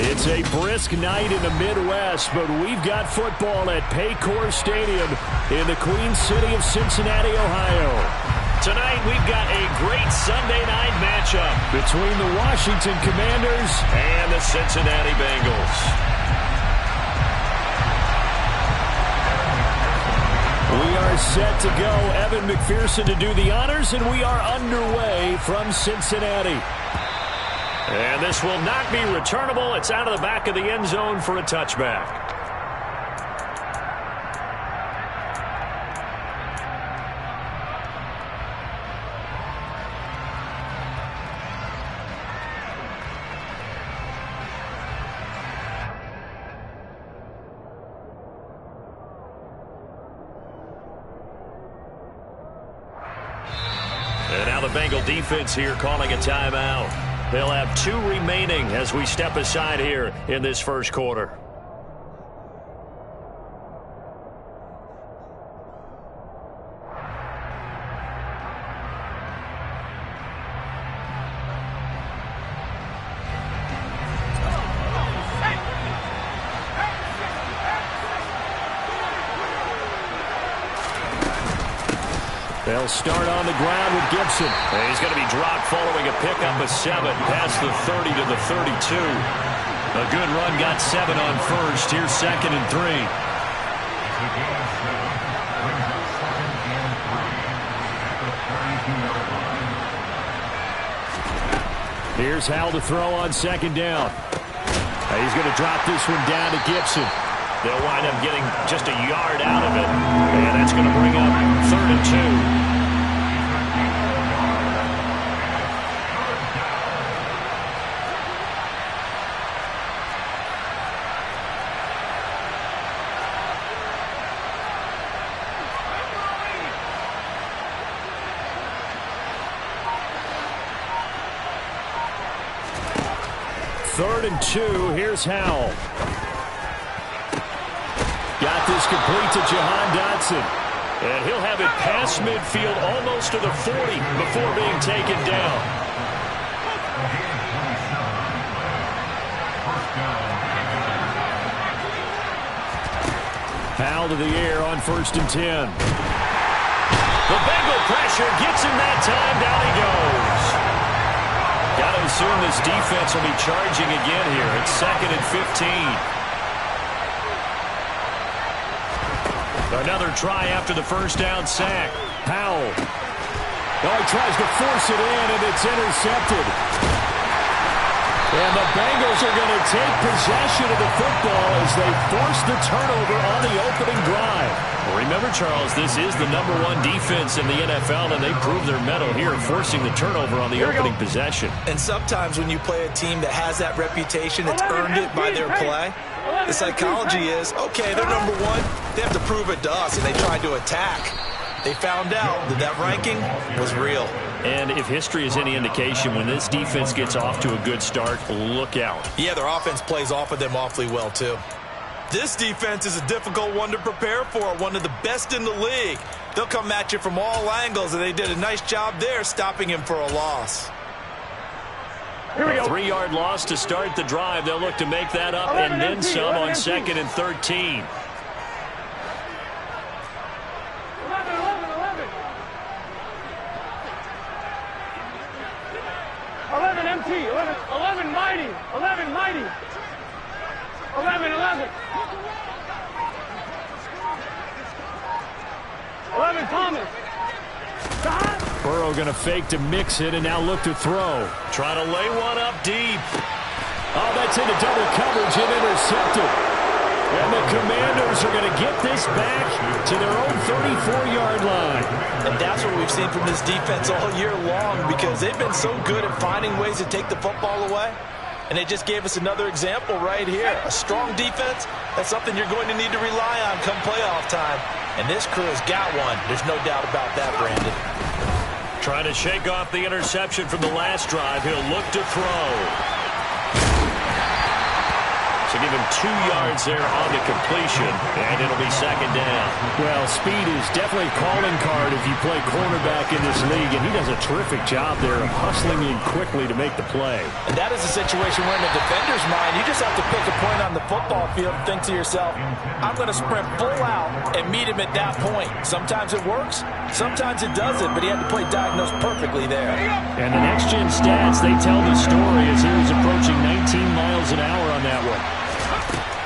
It's a brisk night in the Midwest, but we've got football at Paycor Stadium in the Queen City of Cincinnati, Ohio. Tonight, we've got a great Sunday night matchup between the Washington Commanders and the Cincinnati Bengals. We are set to go. Evan McPherson to do the honors, and we are underway from Cincinnati. And this will not be returnable. It's out of the back of the end zone for a touchback. And now the Bengal defense here calling a timeout. They'll have 2 remaining as we step aside here in this first quarter. They'll start on the ground with Gibson. And he's going to be dropped following a pickup of 7 past the 30 to the 32. A good run got 7 on first. Here's 2nd and 3. Here's Howell to throw on 2nd down. He's going to drop this one down to Gibson. They'll wind up getting just a yard out of it. And that's going to bring up 3rd and 2. 3rd and 2. Here's Howell. Got this complete to Jahan Dotson. And he'll have it past midfield almost to the 40 before being taken down. Howell to the air on 1st and 10. The Bengal pressure gets him that time. Down he goes. Got to assume this defense will be charging again here. It's 2nd and 15. Another try after the first down sack. Howell. Oh, he tries to force it in, and it's intercepted. And the Bengals are going to take possession of the football as they force the turnover on the opening drive. Remember, Charles, this is the #1 defense in the NFL, and they prove their mettle here, forcing the turnover on the opening possession. And sometimes when you play a team that has that reputation, it's earned it by their play. The psychology is, okay, they're #1. They have to prove it to us, and they tried to attack. They found out that that ranking was real. And if history is any indication, when this defense gets off to a good start, look out. Yeah, their offense plays off of them awfully well, too. This defense is a difficult one to prepare for, one of the best in the league. They'll come at you from all angles, and they did a nice job there stopping him for a loss. Here we go. 3-yard loss to start the drive. They'll look to make that up and then some on 2nd and 13. 11 MT, 11 mighty, 11 mighty, 11, 11 Thomas. Burrow going to fake to mix it and now look to throw. Try to lay one up deep. Oh, that's into double coverage and intercepted. And the Commanders are going to get this back to their own 34-yard line. And that's what we've seen from this defense all year long, because they've been so good at finding ways to take the football away. And they just gave us another example right here. A strong defense, that's something you're going to need to rely on come playoff time. And this crew has got one. There's no doubt about that, Brandon. Trying to shake off the interception from the last drive. He'll look to throw. It's a give him 2 yards there on the completion, and it'll be second down. Well, speed is definitely a calling card if you play cornerback in this league, and he does a terrific job there of hustling in quickly to make the play. And that is a situation where in the defender's mind, you just have to pick a point on the football field and think to yourself, I'm going to sprint full out and meet him at that point. Sometimes it works, sometimes it doesn't, but he had to play diagnosed perfectly there. And the next-gen stats, they tell the story as he was approaching 19 miles an hour on that one.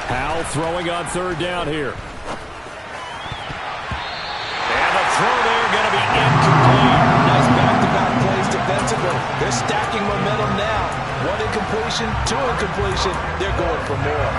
Howell throwing on third down here. And the throw there going to be incomplete. Nice back-to-back plays defensively. They're stacking momentum now. 1 incompletion, 2 incompletion. They're going for more.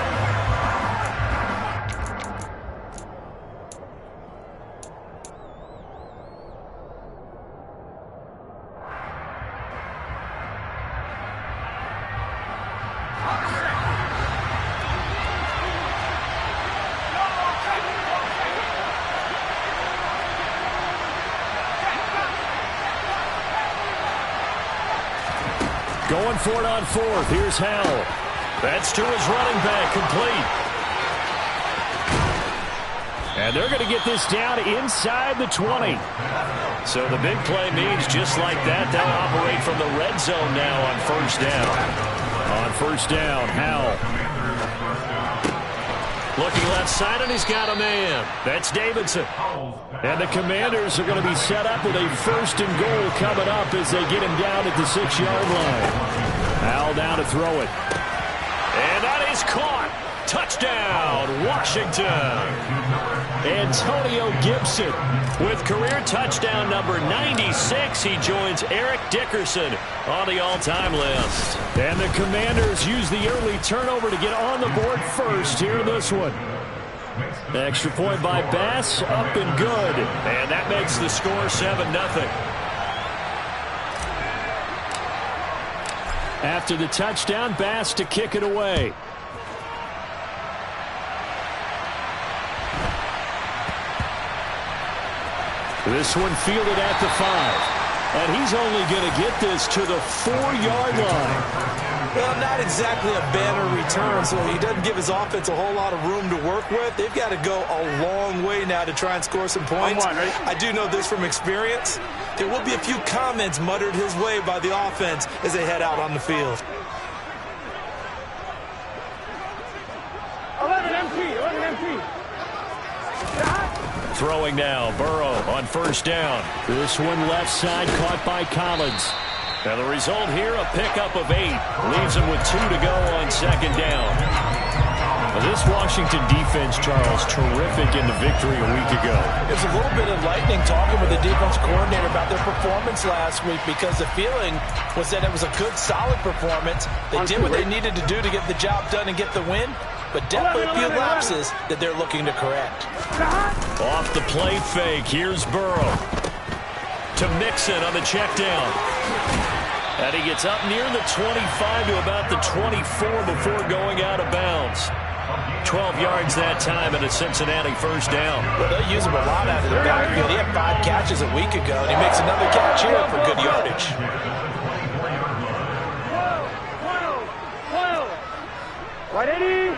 Going for it on fourth. Here's Howell. That's to his running back, complete. And they're going to get this down inside the 20. So the big play means just like that, they'll operate from the red zone now on first down. On first down, Howell. Looking left side, and he's got a man. That's Davidson. And the Commanders are going to be set up with a first and goal coming up as they get him down at the 6-yard line. Howell down to throw it. And that is caught. Touchdown, Washington. Antonio Gibson. With career touchdown number 96, he joins Eric Dickerson on the all-time list. And the Commanders use the early turnover to get on the board first here in this one. Extra point by Bass, up and good. And that makes the score 7-0. After the touchdown, Bass to kick it away. This one fielded at the 5. And he's only going to get this to the 4-yard line. Well, not exactly a banner return, so he doesn't give his offense a whole lot of room to work with. They've got to go a long way now to try and score some points. I do know this from experience. There will be a few comments muttered his way by the offense as they head out on the field. 11 empty. Throwing now, Burrow on first down. This one left side caught by Collins. Now the result here, a pickup of 8. Leaves him with 2 to go on second down. Well, this Washington defense, Charles, terrific in the victory a week ago. There's a little bit of lightning talking with the defense coordinator about their performance last week because the feeling was that it was a good, solid performance. They did what they needed to do to get the job done and get the win, but definitely a few lapses that they're looking to correct. Off the play fake, here's Burrow. To Mixon on the check down. And he gets up near the 25 to about the 24 before going out of bounds. 12 yards that time and a Cincinnati first down. Well, they'll use him a lot out of the backfield. He had 5 catches a week ago, and he makes another catch here for good yardage. 12. Right, Eddie.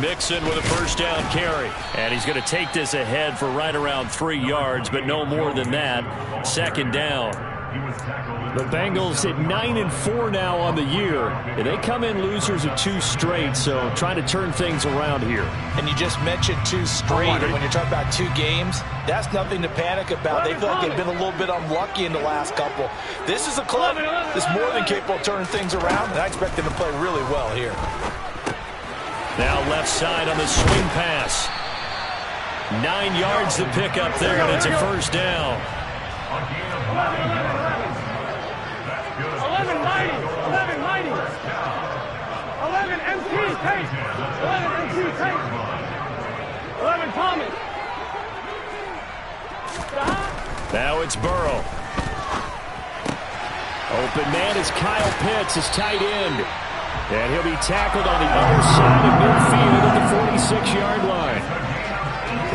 Mixon with a first down carry. And he's going to take this ahead for right around 3 yards, but no more than that. Second down. The Bengals at 9-4 now on the year. And they come in losers of 2 straight, so trying to turn things around here. And you just mentioned 2 straight, and when you're talking about 2 games, that's nothing to panic about. They feel like they've been a little bit unlucky in the last couple. This is a club that's more than capable of turning things around, and I expect them to play really well here. Now left side on the swing pass. 9 yards to pick up there, and it's a first down. 11 mighty. 11 MT, take. 11 MT, take. 11 Thomas. Now it's Burrow. Open man is Kyle Pitts, his tight end. And he'll be tackled on the other side of midfield at the 46-yard line.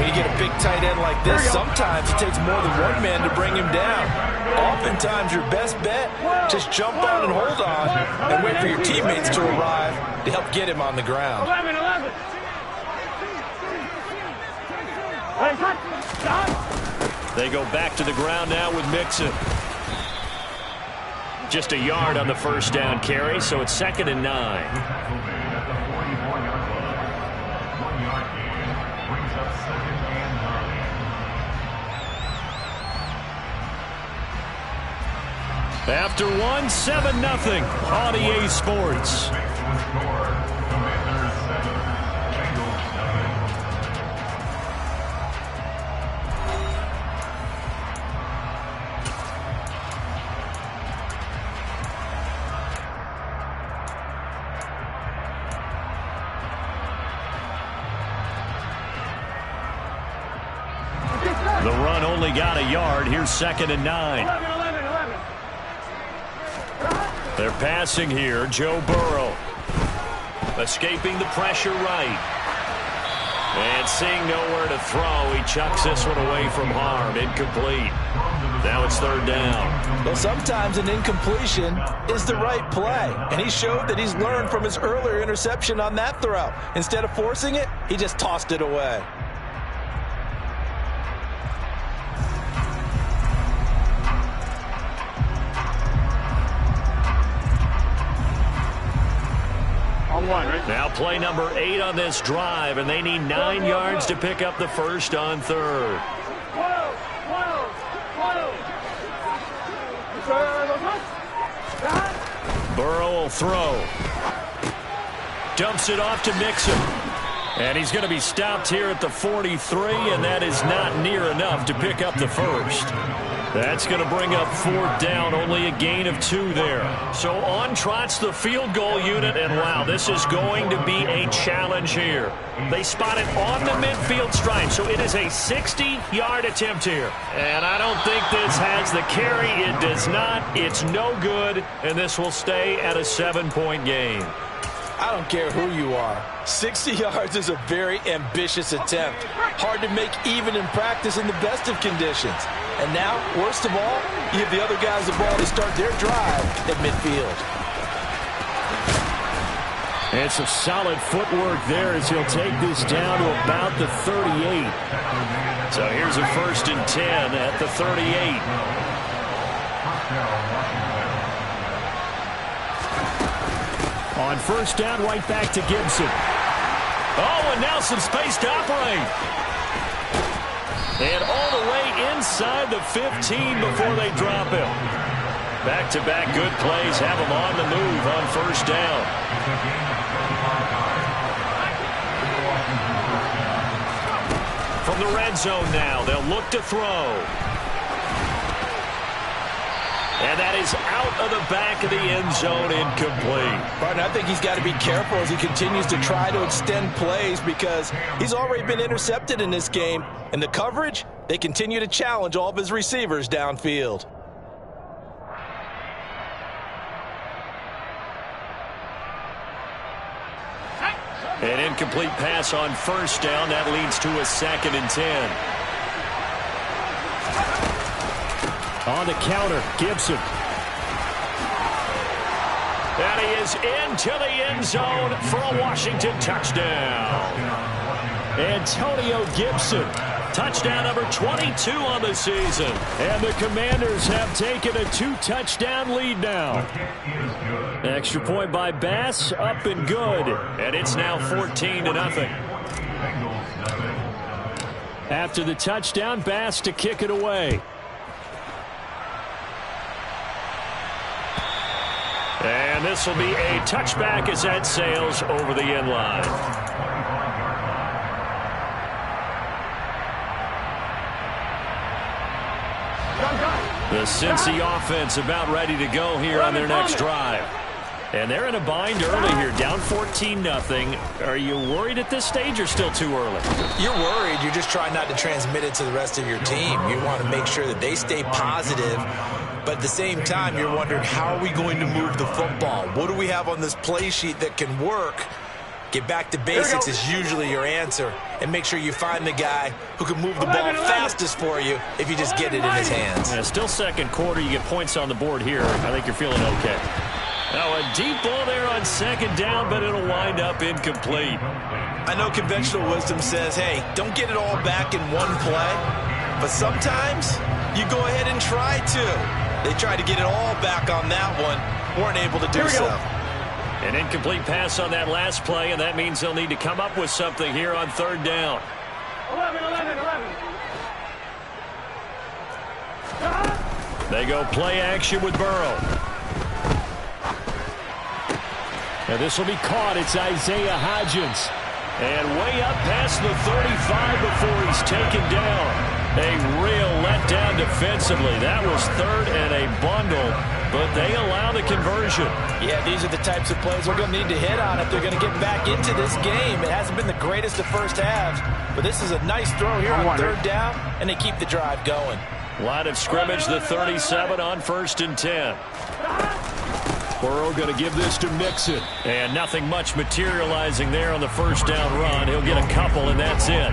When you get a big tight end like this, sometimes it takes more than one man to bring him down. Oftentimes, your best bet, just jump on and hold on and wait for your teammates to arrive to help get him on the ground. 11. Hey, cut. Stop. They go back to the ground now with Mixon. Just a yard on the first down carry, so it's 2nd and 9. After 1, 7-0 on EA Sports. The run only got a yard. Here's 2nd and 9. 11. They're passing here. Joe Burrow escaping the pressure right. And seeing nowhere to throw, he chucks this one away from harm. Incomplete. Now it's 3rd down. Well, sometimes an incompletion is the right play. And he showed that he's learned from his earlier interception on that throw. Instead of forcing it, he just tossed it away. Now play number 8 on this drive, and they need 9 yards to pick up the first on 3rd. Burrow will throw. Dumps it off to Mixon. And he's going to be stopped here at the 43, and that is not near enough to pick up the first. That's going to bring up 4th down, only a gain of 2 there. So on trots the field goal unit, and wow, this is going to be a challenge here. They spot it on the midfield stripe, so it is a 60-yard attempt here. And I don't think this has the carry. It does not. It's no good, and this will stay at a 7-point game. I don't care who you are. 60 yards is a very ambitious attempt. Hard to make even in practice in the best of conditions. And now, worst of all, you give the other guys the ball to start their drive at midfield. And some solid footwork there as he'll take this down to about the 38. So here's a 1st and 10 at the 38. On 1st down, right back to Gibson. Oh, and now some space to operate. And all the way inside the 15 before they drop him. Back-to-back good plays have him on the move on 1st down. From the red zone now, they'll look to throw. And that is out of the back of the end zone, incomplete. But I think he's got to be careful as he continues to try to extend plays because he's already been intercepted in this game. And the coverage, they continue to challenge all of his receivers downfield. An incomplete pass on 1st down. That leads to a 2nd and 10. On the counter, Gibson. And he is into the end zone for a Washington touchdown. Antonio Gibson. Touchdown number 22 on the season. And the Commanders have taken a 2-touchdown lead now. Extra point by Bass, up and good. And it's now 14-0. After the touchdown, Bass to kick it away. And this will be a touchback as that sails over the end line. The Cincy offense about ready to go here on their next drive. And they're in a bind early here, down 14-0. Are you worried at this stage or still too early? You're worried. You're just trying not to transmit it to the rest of your team. You want to make sure that they stay positive. But at the same time, you're wondering, how are we going to move the football? What do we have on this play sheet that can work? Get back to basics is usually your answer. And make sure you find the guy who can move the ball fastest for you if you just get it in his hands. Yeah, still second quarter. You get points on the board here. I think you're feeling okay. Now a deep ball there on second down, but it'll wind up incomplete. I know conventional wisdom says, hey, don't get it all back in one play. But sometimes you go ahead and try to. They tried to get it all back on that one. Weren't able to do so. An incomplete pass on that last play, and that means they'll need to come up with something here on third down. 11. They go play action with Burrow. Now this will be caught. It's Isaiah Hodgins. And way up past the 35 before he's taken down. A real letdown defensively. That was third and a bundle, but they allow the conversion. Yeah, these are the types of plays we're going to need to hit on if they're going to get back into this game. It hasn't been the greatest of first halves, but this is a nice throw here on third down, and they keep the drive going. Line of scrimmage, the 37 on 1st and 10. Burrow going to give this to Mixon. And nothing much materializing there on the first down run. He'll get a couple, and that's it.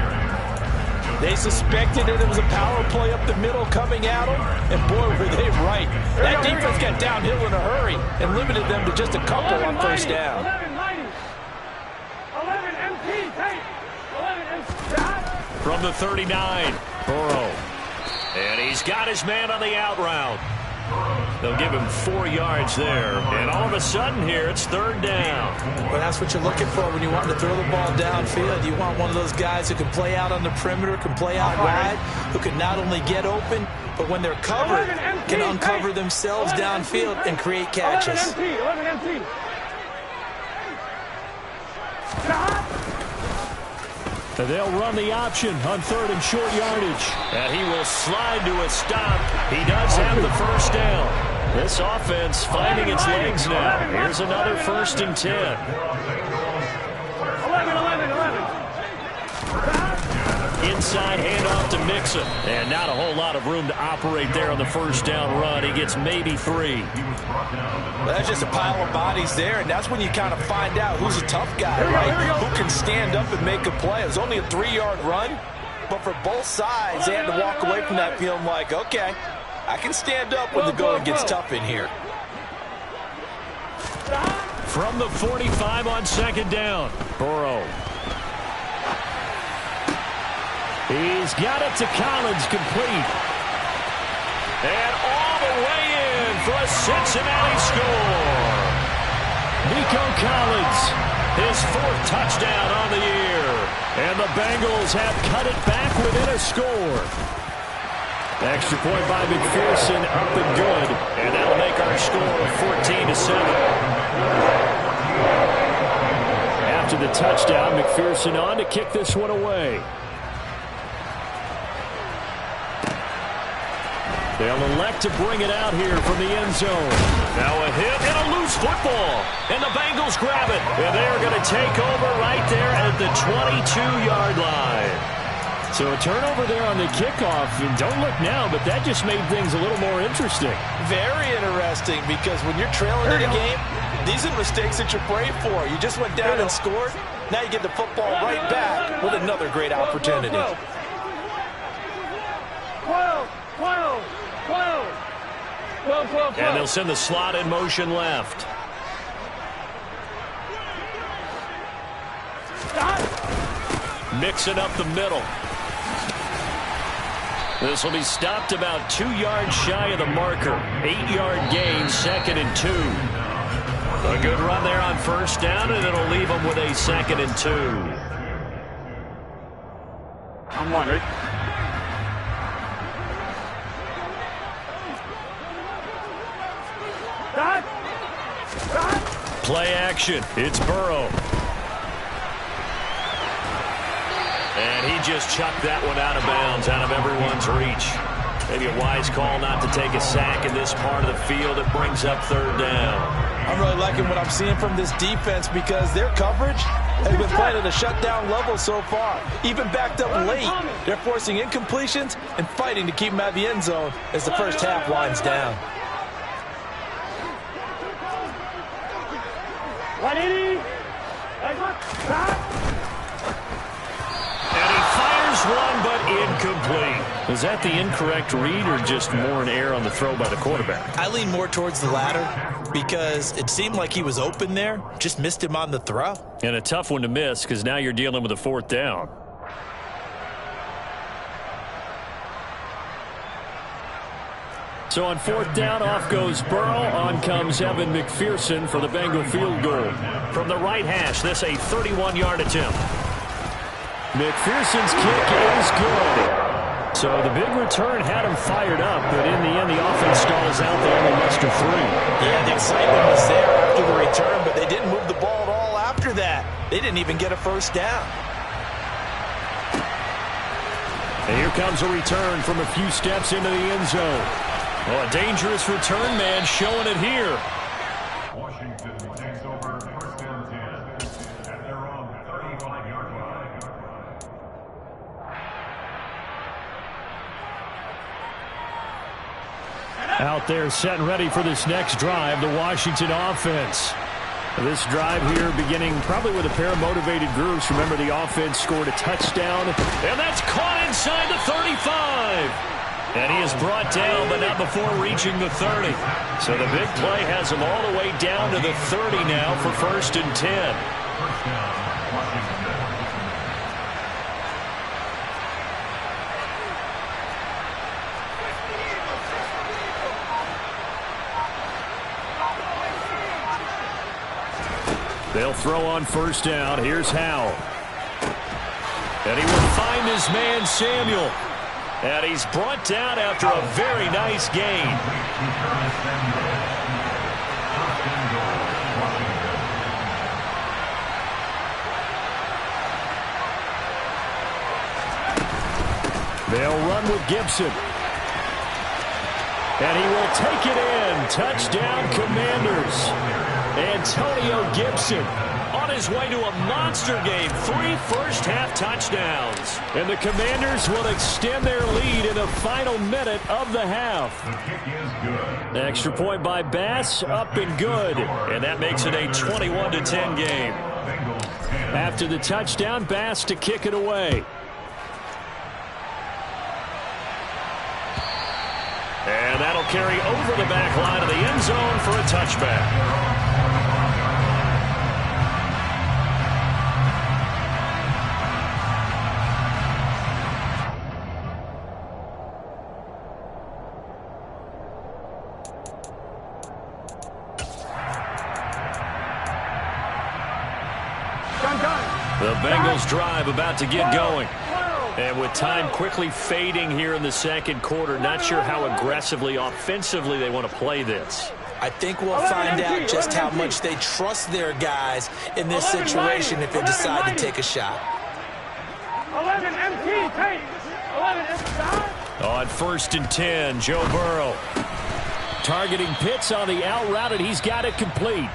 They suspected that it was a power play up the middle coming at them, and boy, were they right. That defense got downhill in a hurry and limited them to just a couple on first down. 11 MT, take. 11 MT. From the 39, Burrow. And he's got his man on the out route. They'll give him 4 yards there. And all of a sudden here, it's third down. Well, that's what you're looking for when you want to throw the ball downfield. You want one of those guys who can play out on the perimeter, can play out wide, who can not only get open, but when they're covered, can uncover themselves downfield and create catches. 11 MT. They'll run the option on third and short yardage. And he will slide to a stop. He does have the first down. This offense finding its legs now. Here's another 1st and 10. 11. Inside handoff to Mixon. And not a whole lot of room to operate there on the first down run. He gets maybe 3. Well, that's just a pile of bodies there, and that's when you kind of find out who's a tough guy, right? Who can stand up and make a play. It was only a 3-yard run, but for both sides, they had to walk away from that feeling like, okay, I can stand up when the going gets tough in here. From the 45 on second down, Burrow. He's got it to Collins, complete. And all the way in for a Cincinnati score. Nico Collins, his 4th touchdown on the year. And the Bengals have cut it back within a score. Extra point by McPherson, up and good. And that'll make our score 14-7. After the touchdown, McPherson on to kick this one away. They'll elect to bring it out here from the end zone. Now a hit and a loose football. And the Bengals grab it. And they're going to take over right there at the 22-yard line. So a turnover there on the kickoff. And don't look now, but that just made things a little more interesting. Very interesting, because when you're trailing in a game, these are mistakes that you pray for. You just went down and scored. Now you get the football right back with another great opportunity. 12. 12. And they'll send the slot in motion left. Mixing up the middle. This will be stopped about 2 yards shy of the marker. 8-yard gain, 2nd and 2. A good run there on first down, and it'll leave them with a 2nd and 2. I'm wondering. Play action. It's Burrow. And he just chucked that one out of bounds, out of everyone's reach. Maybe a wise call not to take a sack in this part of the field. It brings up third down. I'm really liking what I'm seeing from this defense, because their coverage has been playing at a shutdown level so far. Even backed up late, they're forcing incompletions and fighting to keep them out of the end zone as the first half winds down. 180. incomplete. Was that the incorrect read or just more an error on the throw by the quarterback? I lean more towards the latter because it seemed like he was open there, just missed him on the throw. And a tough one to miss because now you're dealing with a fourth down. So on fourth down, off goes Burrow. On comes Evan McPherson for the Bengal field goal. From the right hash, this a 31-yard attempt. McPherson's kick is good. So the big return had him fired up, but in the end, the offense stalls out. They only muster 3. Yeah, the excitement was there after the return, but they didn't move the ball at all after that. They didn't even get a first down. And here comes a return from a few steps into the end zone. Well, a dangerous return man showing it here. Washington takes over first and 10 at their own 35-yard line. Out there set and ready for this next drive, the Washington offense. This drive here beginning probably with a pair of motivated groups. Remember, the offense scored a touchdown. And that's caught inside the 35. And he is brought down, but not before reaching the 30. So the big play has him all the way down to the 30 now for first and 10. First down, Washington. They'll throw on first down. Here's Howell. And he will find his man Samuel. And he's brought down after a very nice gain. They'll run with Gibson. And he will take it in. Touchdown, Commanders. Antonio Gibson On his way to a monster game. 3 first-half touchdowns. And the Commanders will extend their lead in the final minute of the half. The kick is good. Extra point by Bass, up and good. And that makes it a 21-10 game. Bengals 10. After the touchdown, Bass to kick it away. And that'll carry over the back line of the end zone for a touchback. The Bengals drive about to get going. And with time quickly fading here in the second quarter, not sure how aggressively, offensively they want to play this. I think we'll find out just how much they trust their guys in this situation if they decide to take a shot. 11 MT, take. 11 MT. On first and 10, Joe Burrow. Targeting Pitts on the out route, and he's got it complete.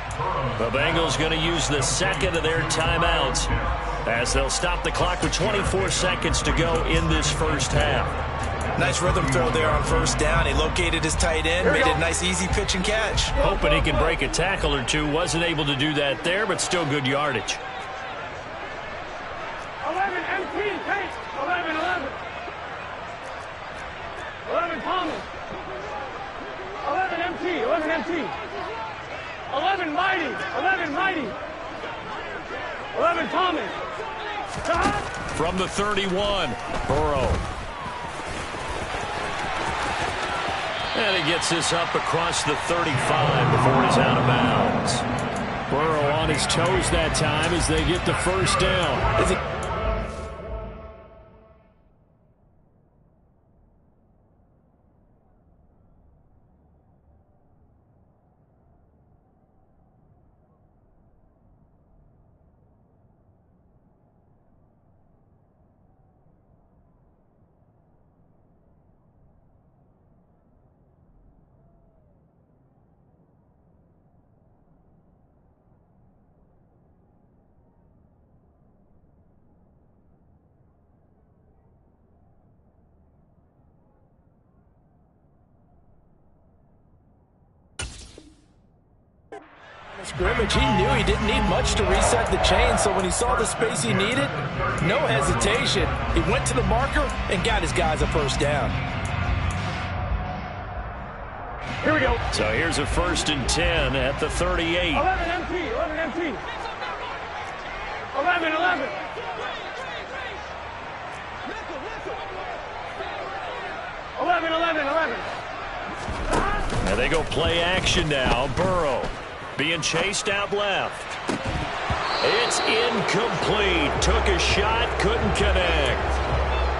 The Bengals going to use the second of their timeouts as they'll stop the clock with 24 seconds to go in this first half. Nice rhythm throw there on first down. He located his tight end, made it a nice easy pitch and catch. Hoping he can break a tackle or two. Wasn't able to do that there, but still good yardage. 11 MT, take. 11, 11. 11 Thomas. 11 MT, 11 MT. 11 Mighty, 11 Mighty. 11 Thomas. From the 31, Burrow. And he gets this up across the 35 before he's out of bounds. Burrow on his toes that time as they get the first down. Scrimmage, he knew he didn't need much to reset the chain, so when he saw the space he needed, no hesitation. He went to the marker and got his guys a first down. Here we go. So here's a 1st and 10 at the 38. 11 MT, 11 MT. 11, 11. 11, 11, 11. Now they go play action now. Burrow being chased out left. It's incomplete. Took a shot, couldn't connect.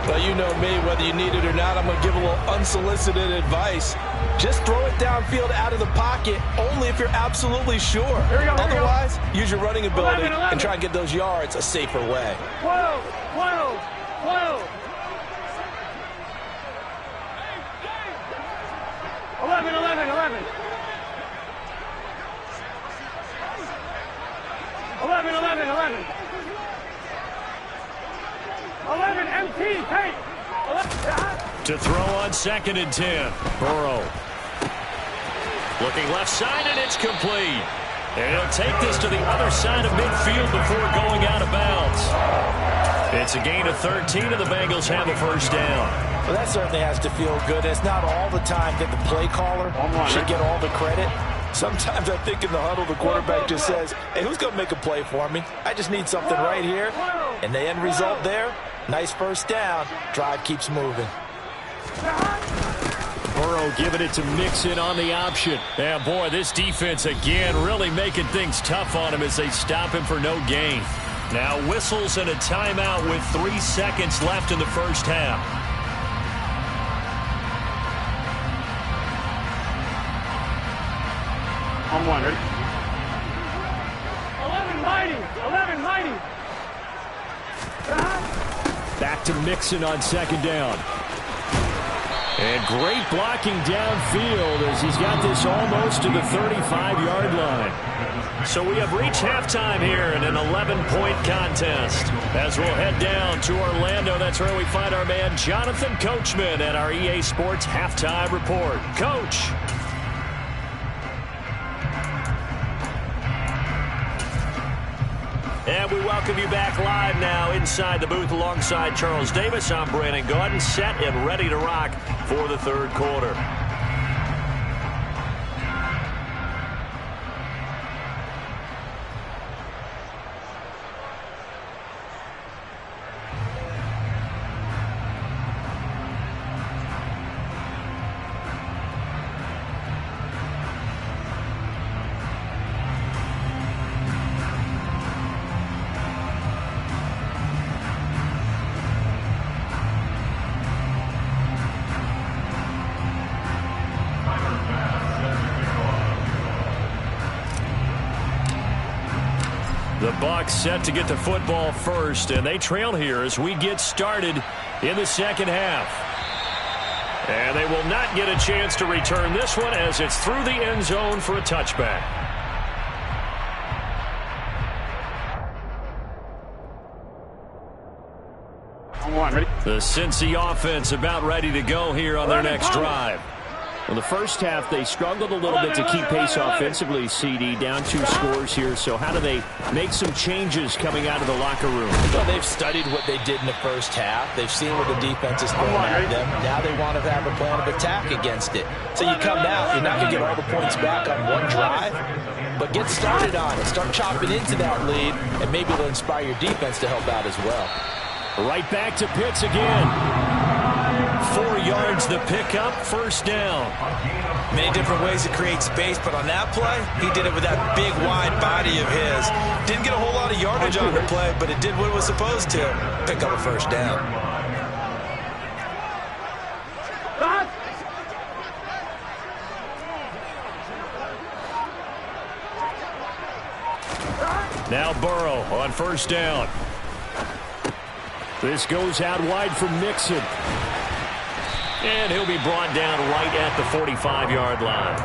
But you know me, whether you need it or not, I'm going to give a little unsolicited advice. Just throw it downfield out of the pocket, only if you're absolutely sure. Otherwise, use your running ability 11. and try and get those yards a safer way. 12, 12, 12. 11, 11, 11. 11, 11, 11. 11, MT, take. 11. To throw on 2nd and 10. Burrow. Looking left side, and it's complete. And he'll take this to the other side of midfield before going out of bounds. It's a gain of 13, and the Bengals have a first down. Well, that certainly has to feel good. It's not all the time that the play caller should get all the credit. Sometimes I think in the huddle, the quarterback just says, hey, who's going to make a play for me? I just need something right here. And the end result there, nice first down. Drive keeps moving. Burrow giving it to Mixon on the option. Yeah, boy, this defense again really making things tough on him as they stop him for no gain. Now whistles and a timeout with 3 seconds left in the first half. On one, ready? 11 mighty, 11 mighty. Back to Mixon on 2nd down. And great blocking downfield as he's got this almost to the 35-yard line. So we have reached halftime here in an 11-point contest. As we'll head down to Orlando, that's where we find our man Jonathan Coachman at our EA Sports Halftime Report. Coach. And we welcome you back live now inside the booth alongside Charles Davis. I'm Brandon Gaudin, set and ready to rock for the 3rd quarter. The Bucs set to get the football first, and they trail here as we get started in the 2nd half. And they will not get a chance to return this one as it's through the end zone for a touchback. On one, ready? The Cincy offense about ready to go here on their next drive. Well, the first half, they struggled a little bit to keep pace offensively, CD, down 2 scores here. So how do they make some changes coming out of the locker room? Well, they've studied what they did in the first half. They've seen what the defense is throwing at them. Now they want to have a plan of attack against it. So you come out, you're not going to get all the points back on one drive, but get started on it. Start chopping into that lead, and maybe it'll inspire your defense to help out as well. Right back to Pitts again. 4 yards the pickup, first down. Many different ways to create space, but on that play, he did it with that big, wide body of his. Didn't get a whole lot of yardage on the play, but it did what it was supposed to. Pick up a first down. Now Burrow on first down. This goes out wide for Mixon. And he'll be brought down right at the 45-yard line.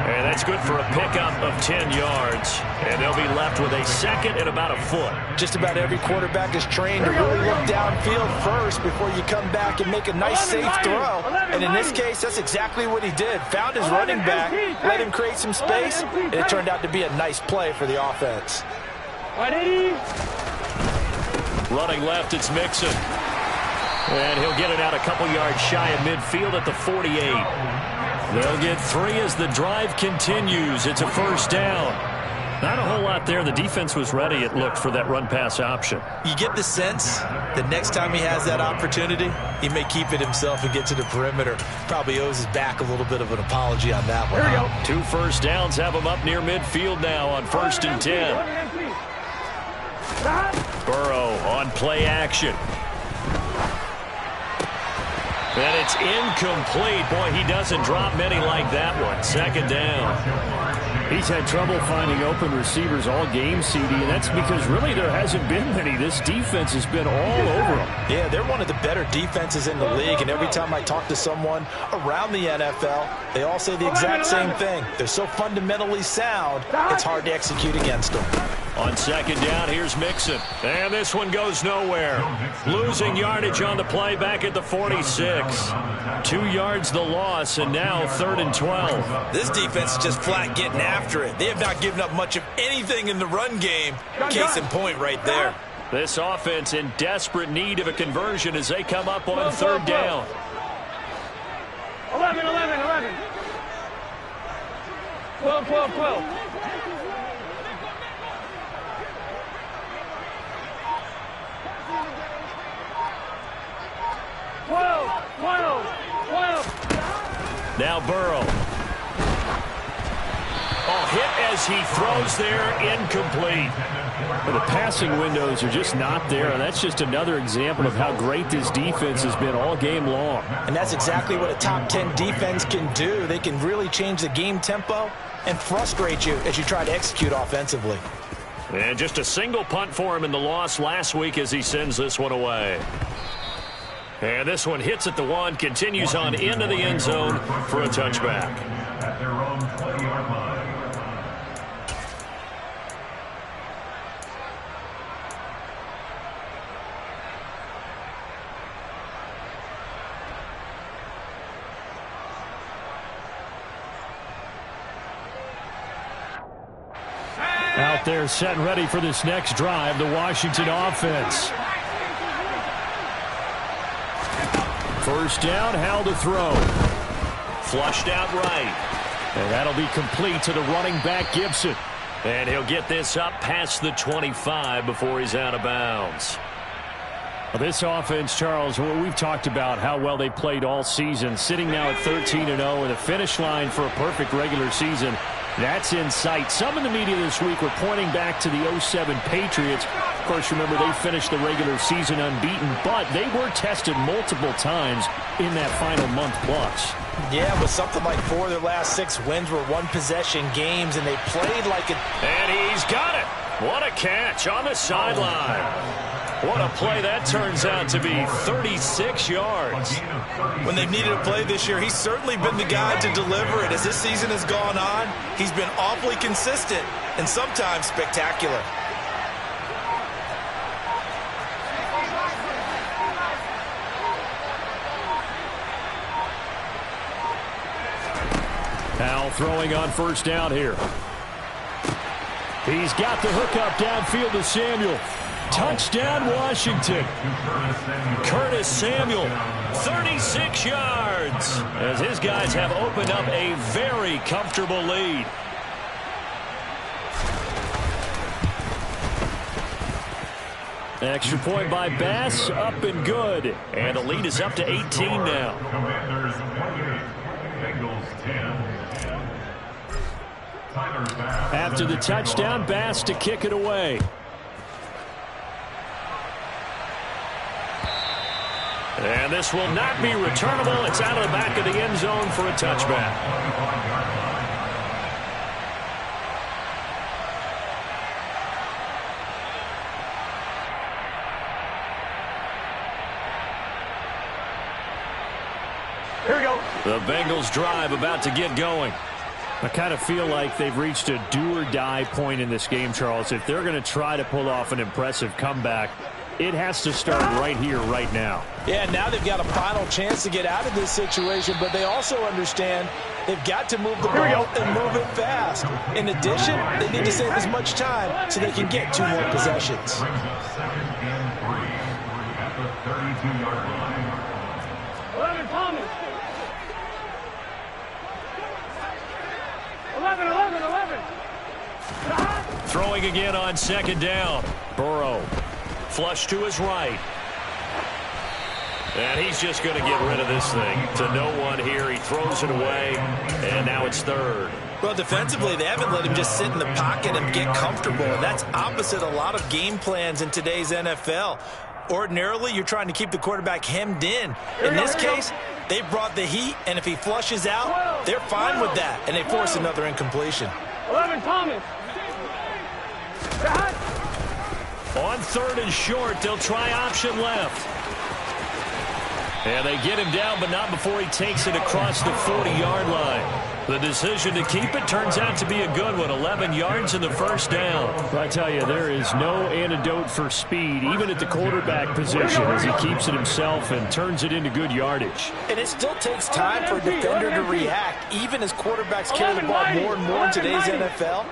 And that's good for a pickup of 10 yards. And they'll be left with a second and about a foot. Just about every quarterback is trained to really look downfield first before you come back and make a nice, safe throw. And in this case, that's exactly what he did. Found his running back, let him create some space, and it turned out to be a nice play for the offense. Running left, it's Mixon. And he'll get it out a couple yards shy of midfield at the 48. They'll get 3 as the drive continues. It's a first down. Not a whole lot there. The defense was ready, it looked, for that run-pass option. You get the sense that next time he has that opportunity, he may keep it himself and get to the perimeter. Probably owes his back a little bit of an apology on that one. Here we go. 2 first downs have him up near midfield now on 1st and 10. Burrow on play action. And it's incomplete. Boy, he doesn't drop many like that one. 2nd down. He's had trouble finding open receivers all game, CD, and that's because really there hasn't been many. This defense has been all over them. Yeah, they're one of the better defenses in the league, and every time I talk to someone around the NFL, they all say the exact same thing. They're so fundamentally sound, it's hard to execute against them. On 2nd down, here's Mixon. And this one goes nowhere. Losing yardage on the play back at the 46. 2 yards the loss, and now 3rd and 12. This defense is just flat getting after it. They have not given up much of anything in the run game. Case in point right there. This offense in desperate need of a conversion as they come up on 3rd down. 11. 12. 12. Now Burrow. Oh, hit as he throws there, incomplete. Well, the passing windows are just not there, and that's just another example of how great this defense has been all game long. And that's exactly what a top 10 defense can do. They can really change the game tempo and frustrate you as you try to execute offensively. And just a single punt for him in the loss last week as he sends this one away. And this one hits at the 1, continues on into the end zone for a touchback. At their own 20-yard line. Out there set and ready for this next drive, the Washington offense. First down, Howell to throw. Flushed out right. And that'll be complete to the running back, Gibson. And he'll get this up past the 25 before he's out of bounds. Well, this offense, Charles, we've talked about how well they played all season, sitting now at 13-0 and a finish line for a perfect regular season. That's in sight. Some in the media this week were pointing back to the 07 Patriots. Of course, remember, they finished the regular season unbeaten, but they were tested multiple times in that final month plus. Yeah, but something like 4 of their last 6 wins were one-possession games, and they played like it. And he's got it. What a catch on the sideline. What a play that turns out to be, 36 yards. When they've needed a play this year, he's certainly been the guy to deliver it. As this season has gone on, he's been awfully consistent and sometimes spectacular. Howell throwing on first down here. He's got the hookup downfield to Samuel. Touchdown, Washington. Curtis Samuel, 36 yards, as his guys have opened up a very comfortable lead. Extra point by Bass, up and good. And the lead is up to 18 now. Commanders 28, Bengals 10. Tyler Bass. After the touchdown, Bass to kick it away. And this will not be returnable. It's out of the back of the end zone for a touchback. Here we go. The Bengals drive about to get going. I kind of feel like they've reached a do-or-die point in this game, Charles. If they're going to try to pull off an impressive comeback, it has to start right here, right now. Yeah, now they've got a final chance to get out of this situation, but they also understand they've got to move the ball and move it fast. In addition, they need to save as much time so they can get 2 more possessions. Brings up 2nd and 3 at the 32-yard line. 11, Thomas. 11, 11, 11. Throwing again on 2nd down. Burrow. Flush to his right. And he's just going to get rid of this thing to no one here. He throws it away, and now it's 3rd. Well, defensively, they haven't let him just sit in the pocket and get comfortable, and that's opposite a lot of game plans in today's NFL. Ordinarily, you're trying to keep the quarterback hemmed in. In this case, they brought the heat, and if he flushes out, they're fine with that, and they force another incompletion. 11, Thomas. On 3rd and short, they'll try option left. And they get him down, but not before he takes it across the 40-yard line. The decision to keep it turns out to be a good one. 11 yards in the 1st down. I tell you, there is no antidote for speed, even at the quarterback position, as he keeps it himself and turns it into good yardage. And it still takes time for a defender to react, even as quarterbacks carry the ball more and more in today's NFL.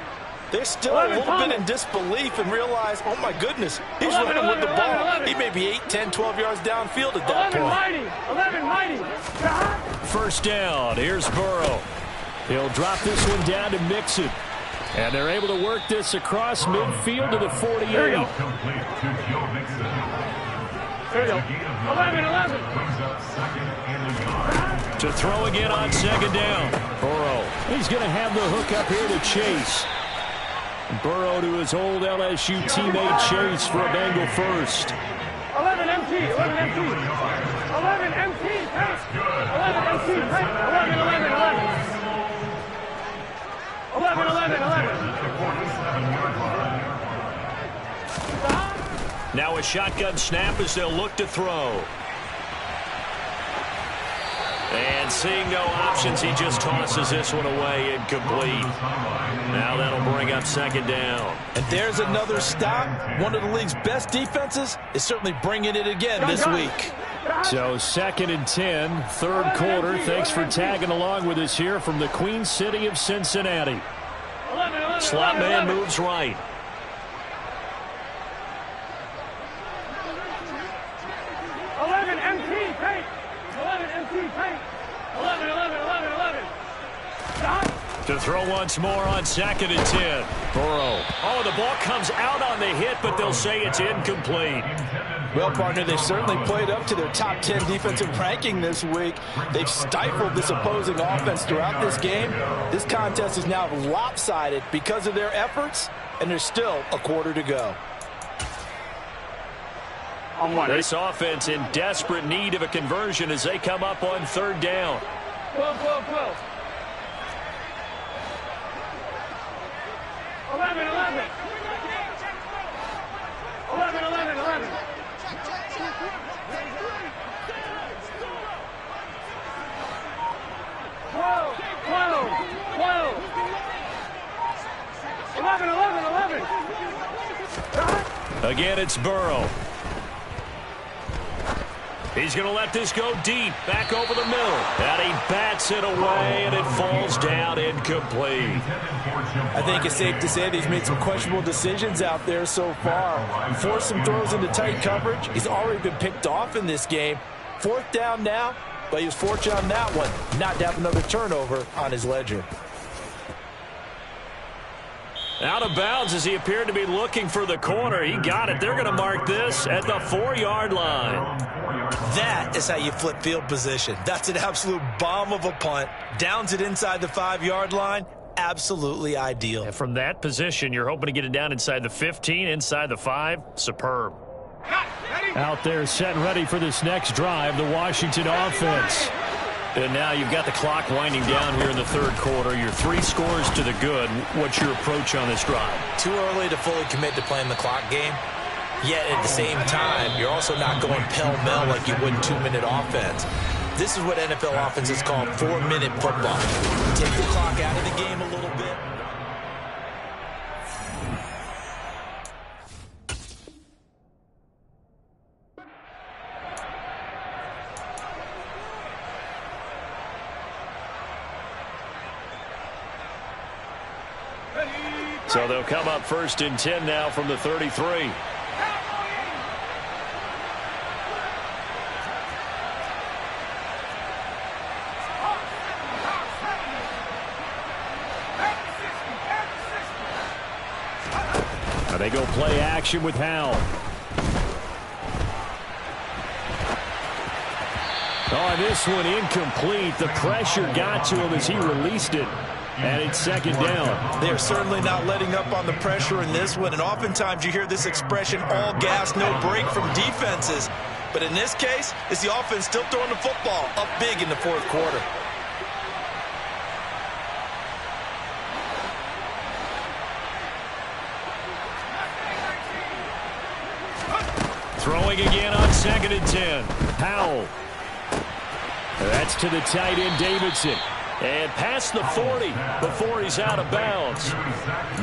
They're still a little bit in disbelief and realize, oh, my goodness, he's running with the ball. He may be 8, 10, 12 yards downfield at that point. 11 mighty. 1st down. Here's Burrow. He'll drop this one down to Mixon. And they're able to work this across midfield to the 48. Complete to Joe Mixon. 11, 11. Brings up 2nd and a yard. To throw again on 2nd down. Burrow. He's going to have the hook up here to Chase. Burrow to his old LSU teammate Chase for a Bengal first. 11 MT, 11 MT. 11 MT, 11 MT, 11, 11, 11. 11, 11, 11. Now a shotgun snap as they'll look to throw. And seeing no options, he just tosses this one away, incomplete. Now that'll bring up 2nd down. And there's another stop. One of the league's best defenses is certainly bringing it again this week. So 2nd and 10, 3rd quarter. Thanks for tagging along with us here from the Queen City of Cincinnati. Slot man moves right. 11 MT, take. 11 MT, take. 11, 11, 11, 11. Stop. To throw once more on 2nd and 10. Burrow. Oh, the ball comes out on the hit, but they'll say it's incomplete. Well, partner, they've certainly played up to their top 10 defensive ranking this week. They've stifled this opposing offense throughout this game. This contest is now lopsided because of their efforts, and there's still a quarter to go. This offense in desperate need of a conversion as they come up on 3rd down. 12, 12, 12. 11, 11. 11, 11, 11. 12, 12, 12. 11, 11, 11. Again, it's Burrow. He's going to let this go deep, back over the middle. And he bats it away, and it falls down incomplete. I think it's safe to say that he's made some questionable decisions out there so far. Forced some throws into tight coverage. He's already been picked off in this game. 4th down now, but he was fortunate on that one not to have another turnover on his ledger. Out of bounds as he appeared to be looking for the corner. He got it. They're going to mark this at the 4-yard line. That is how you flip field position. That's an absolute bomb of a punt. Downs it inside the 5-yard line. Absolutely ideal. And from that position, you're hoping to get it down inside the 15, inside the 5. Superb. Out there set and ready for this next drive, the Washington offense. And now you've got the clock winding down here in the 3rd quarter. You're 3 scores to the good. What's your approach on this drive? Too early to fully commit to playing the clock game. Yet at the same time, you're also not going pell-mell like you would in 2-minute offense. This is what NFL offenses call 4-minute football. Take the clock out of the game a little bit. So they'll come up 1st and 10 now from the 33. Now they go play action with Howell. Oh, this one incomplete. The pressure got to him as he released it. And it's 2nd down. They're certainly not letting up on the pressure in this one. And oftentimes you hear this expression, all gas, no break from defenses. But in this case, it's the offense still throwing the football up big in the 4th quarter. Throwing again on 2nd and 10. Howell. That's to the tight end, Davidson. And past the 40 before he's out of bounds.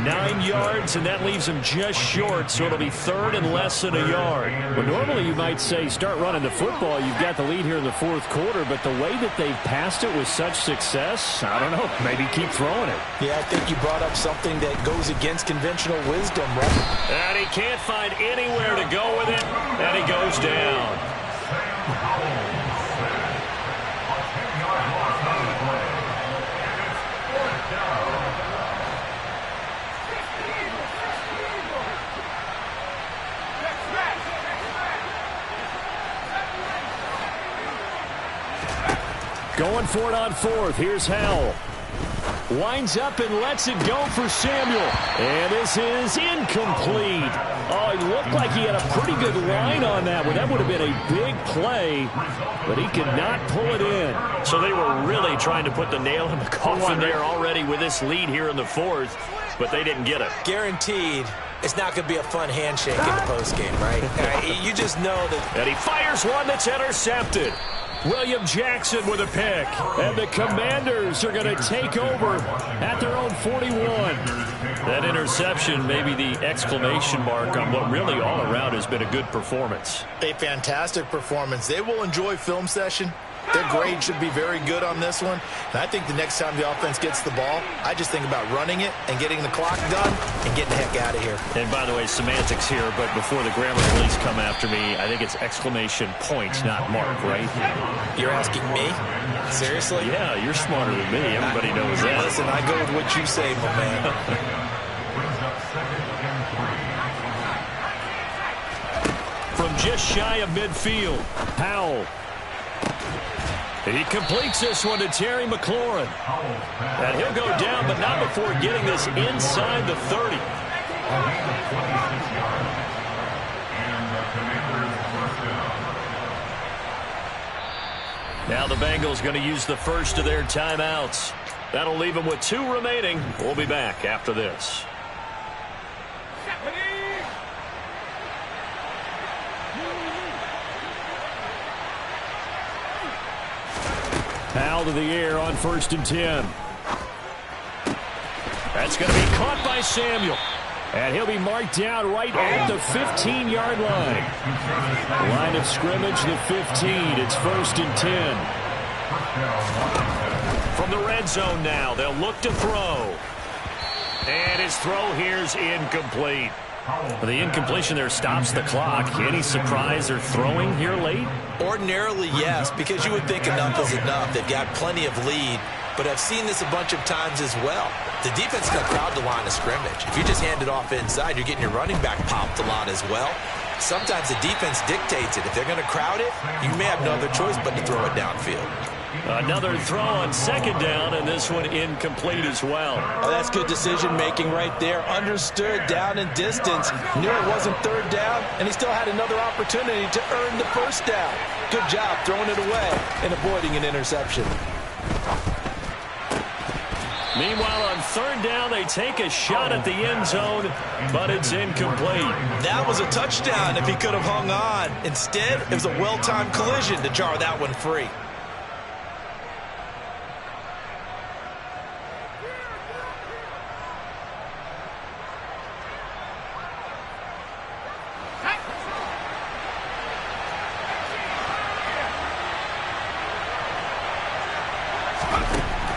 9 yards, and that leaves him just short, so it'll be 3rd and less than a yard. Well, normally you might say start running the football. You've got the lead here in the 4th quarter, but the way that they've passed it with such success, I don't know, maybe keep throwing it. Yeah, I think you brought up something that goes against conventional wisdom, right? And he can't find anywhere to go with it, and he goes down. Going for it on 4th. Here's Howell. Winds up and lets it go for Samuel. And this is incomplete. Oh, it looked like he had a pretty good line on that one. That would have been a big play, but he could not pull it in. So they were really trying to put the nail in the coffin there already with this lead here in the 4th, but they didn't get it. Guaranteed. It's not going to be a fun handshake in the postgame, right? You just know that. And he fires one that's intercepted. William Jackson with a pick. And the Commanders are going to take over at their own 41. That interception may be the exclamation mark on what really all around has been a good performance. A fantastic performance. They will enjoy film session. Their grade should be very good on this one. And I think the next time the offense gets the ball, I just think about running it and getting the clock done and getting the heck out of here. And by the way, semantics here, but before the grammar police come after me, I think it's exclamation point, not mark, right? You're asking me? Seriously? Yeah, you're smarter than me. Everybody knows that. Listen, I go with what you say, my man. From just shy of midfield, Howell. He completes this one to Terry McLaurin. And he'll go down, but not before getting this inside the 30. Now the Bengals going to use the first of their timeouts. That'll leave them with 2 remaining. We'll be back after this. Howell to the air on 1st and 10. That's going to be caught by Samuel. And he'll be marked down right at the 15-yard line. Line of scrimmage, the 15. It's 1st and 10. From the red zone now, they'll look to throw. And his throw here's incomplete. The incompletion there stops the clock. Any surprise they're throwing here late? Ordinarily, yes, because you would think enough is enough. They've got plenty of lead, but I've seen this a bunch of times as well. The defense is going to crowd the line of scrimmage. If you just hand it off inside, you're getting your running back popped a lot as well. Sometimes the defense dictates it. If they're going to crowd it, you may have no other choice but to throw it downfield. Another throw on 2nd down, and this one incomplete as well. Oh, that's good decision-making right there. Understood down and distance. Knew it wasn't 3rd down, and he still had another opportunity to earn the 1st down. Good job throwing it away and avoiding an interception. Meanwhile, on 3rd down, they take a shot at the end zone, but it's incomplete. That was a touchdown if he could have hung on. Instead, it was a well-timed collision to jar that one free.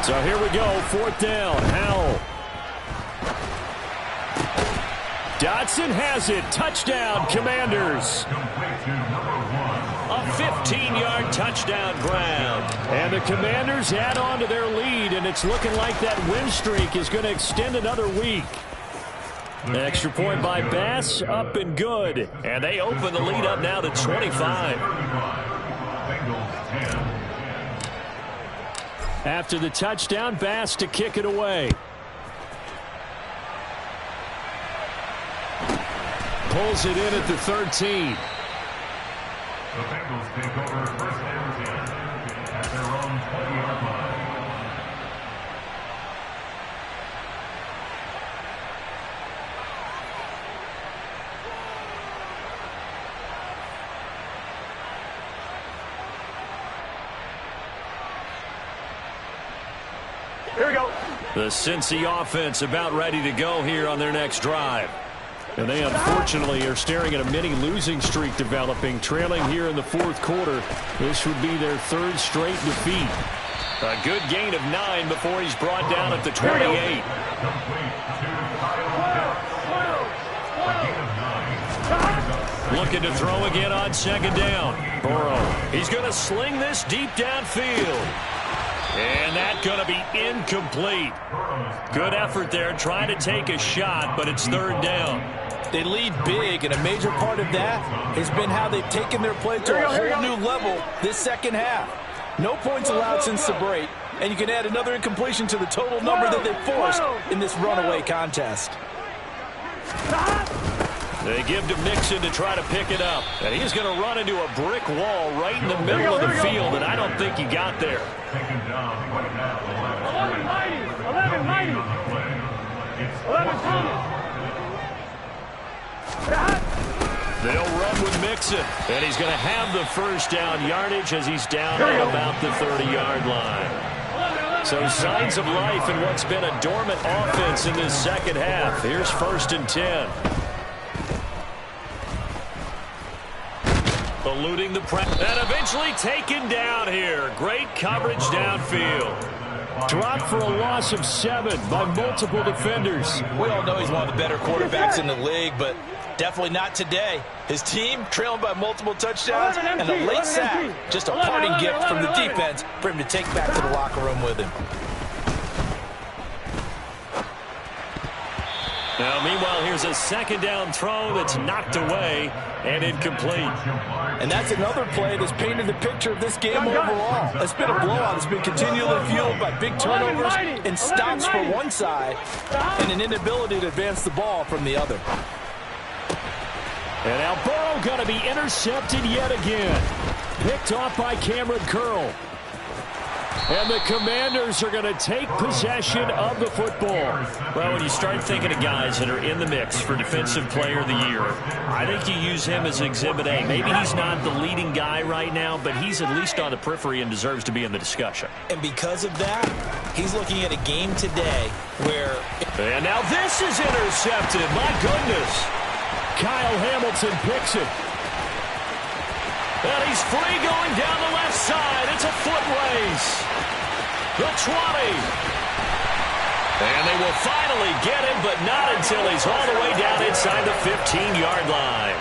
So here we go, 4th down. Howell. Dotson has it. Touchdown, Commanders. A 15-yard touchdown grab. And the Commanders add on to their lead, and it's looking like that win streak is going to extend another week. Extra point by Bass, up and good. And they open the lead up now to 25. After the touchdown, Bass to kick it away. Pulls it in at the 13. The Bengals take over 1st and 10 at their own 20-yard line. Here we go. The Cincy offense about ready to go here on their next drive. And they unfortunately are staring at a mini losing streak developing, trailing here in the 4th quarter. This would be their 3rd straight defeat. A good gain of 9 before he's brought down at the 28. Looking to throw again on 2nd down. Burrow. He's going to sling this deep downfield. And that's going to be incomplete. Good effort there trying to take a shot, but it's 3rd down. They lead big, and a major part of that has been how they've taken their play to a whole new level this second half. No points allowed since the break, and you can add another incompletion to the total number that they forced in this runaway contest. They give to Mixon to try to pick it up. And he's going to run into a brick wall right in the middle of the field, and I don't think he got there. 11 mighty. 11 mighty. 11 Thomas. They'll run with Mixon, and he's going to have the 1st down yardage as he's down at about the 30-yard line. So signs of life in what's been a dormant offense in this second half. Here's 1st and 10. Eluding the press, and eventually taken down here. Great coverage downfield. Dropped for a loss of 7 by multiple defenders. We all know he's one of the better quarterbacks in the league, but definitely not today. His team trailing by multiple touchdowns, and a late sack, just a parting gift from the defense for him to take back to the locker room with him. Now, meanwhile, here's a 2nd down throw that's knocked away and incomplete. And that's another play that's painted the picture of this game overall. It's been a blowout. It's been continually fueled by big turnovers and stops for one side and an inability to advance the ball from the other. And now Burrow going to be intercepted yet again. Picked off by Cameron Curl. And the Commanders are going to take possession of the football. Well, when you start thinking of guys that are in the mix for Defensive Player of the Year, I think you use him as Exhibit A. Maybe he's not the leading guy right now, but he's at least on the periphery and deserves to be in the discussion. And because of that, he's looking at a game today where... And now this is intercepted. My goodness. Kyle Hamilton picks it. And he's free going down the left side. It's a foot race. The 20. And they will finally get him, but not until he's all the way down inside the 15-yard line.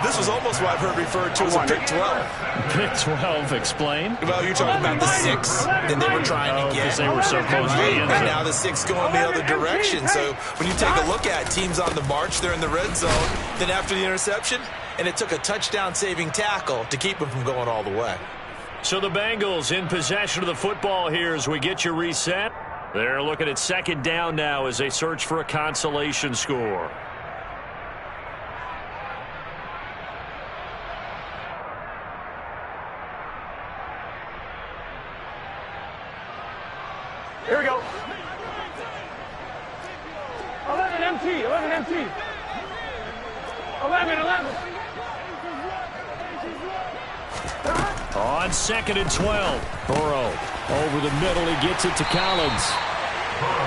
This was almost what I've heard referred to as a Big 12. Big 12, explain. Well, you're talking about the 6 that they were trying to get. Because they were so close to the end zone. And now the 6 going the other direction. So when you take a look at teams on the march, they're in the red zone. Then after the interception, and it took a touchdown-saving tackle to keep them from going all the way. So the Bengals in possession of the football here as we get you reset. They're looking at 2nd down now as they search for a consolation score. Here we go. 11 MT. 11 MT. 11. On 2nd and 12. Burrow over the middle. He gets it to Collins.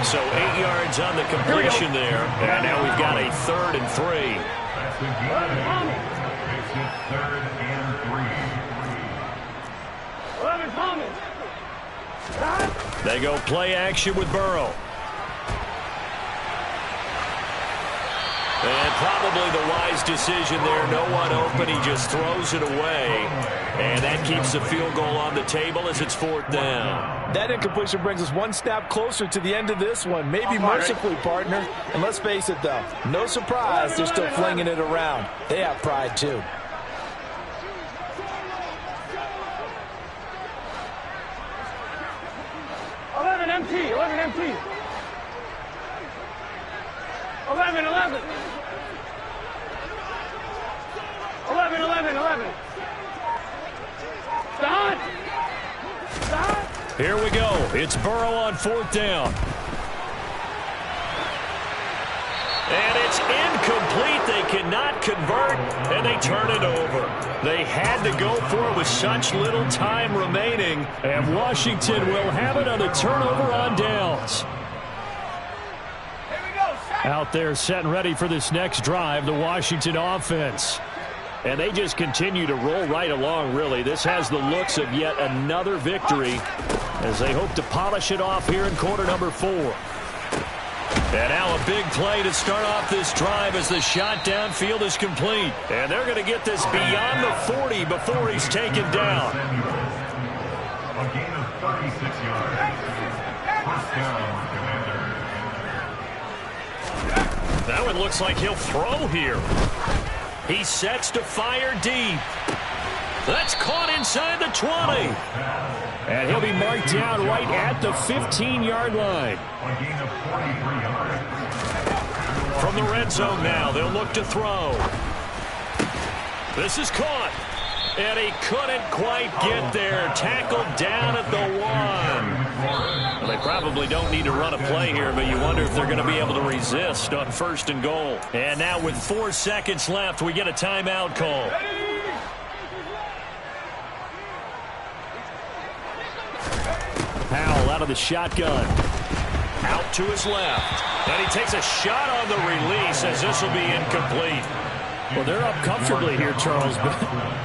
So 8 yards on the completion there. And now we've got a 3rd and 3. That's the game. Makes it 3rd and 3. 11 Thomas. They go play action with Burrow. And probably the wise decision there. No one open. He just throws it away. And that keeps the field goal on the table as it's 4th down. That incompletion brings us one snap closer to the end of this one. Maybe mercifully, partner. And let's face it, though. No surprise, they're still flinging it around. They have pride, too. empty. 11 empty. 11. 11. Stop. Here we go. It's Burrow on 4th down. And it's incomplete. They cannot convert, and they turn it over. They had to go for it with such little time remaining, and Washington will have it on a turnover on downs. Out there set and ready for this next drive, the Washington offense. And they just continue to roll right along, really. This has the looks of yet another victory as they hope to polish it off here in quarter number 4. And now a big play to start off this drive as the shot downfield is complete. And they're going to get this beyond the 40 before he's taken down. A gain of 36 yards. First down, Commander. That one looks like he'll throw here. He sets to fire deep. That's caught inside the 20. And he'll be marked down right at the 15-yard line. A gain of 43 yards. From the red zone now, they'll look to throw. This is caught. And he couldn't quite get there. Tackled down at the 1. Well, they probably don't need to run a play here, but you wonder if they're going to be able to resist on 1st and goal. And now with 4 seconds left, we get a timeout call. Powell out of the shotgun. Out to his left. And he takes a shot on the release as this will be incomplete. Well, they're up comfortably here, Charles, but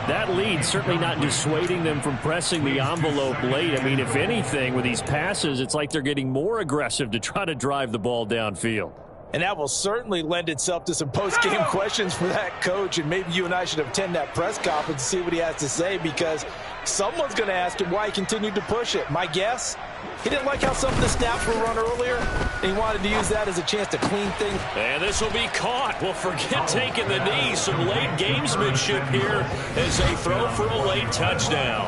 that lead certainly not dissuading them from pressing the envelope late. I mean, if anything, with these passes, it's like they're getting more aggressive to try to drive the ball downfield. And that will certainly lend itself to some post-game questions for that coach, and maybe you and I should attend that press conference and see what he has to say, because someone's going to ask him why he continued to push it. My guess, he didn't like how some of the snaps were run earlier, and he wanted to use that as a chance to clean things. And this will be caught. Well, forget taking the knee. Some late gamesmanship here as they throw for a late touchdown.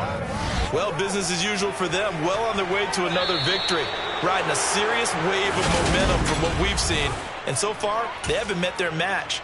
Well, business as usual for them. Well on their way to another victory. Riding a serious wave of momentum from what we've seen. And so far, they haven't met their match.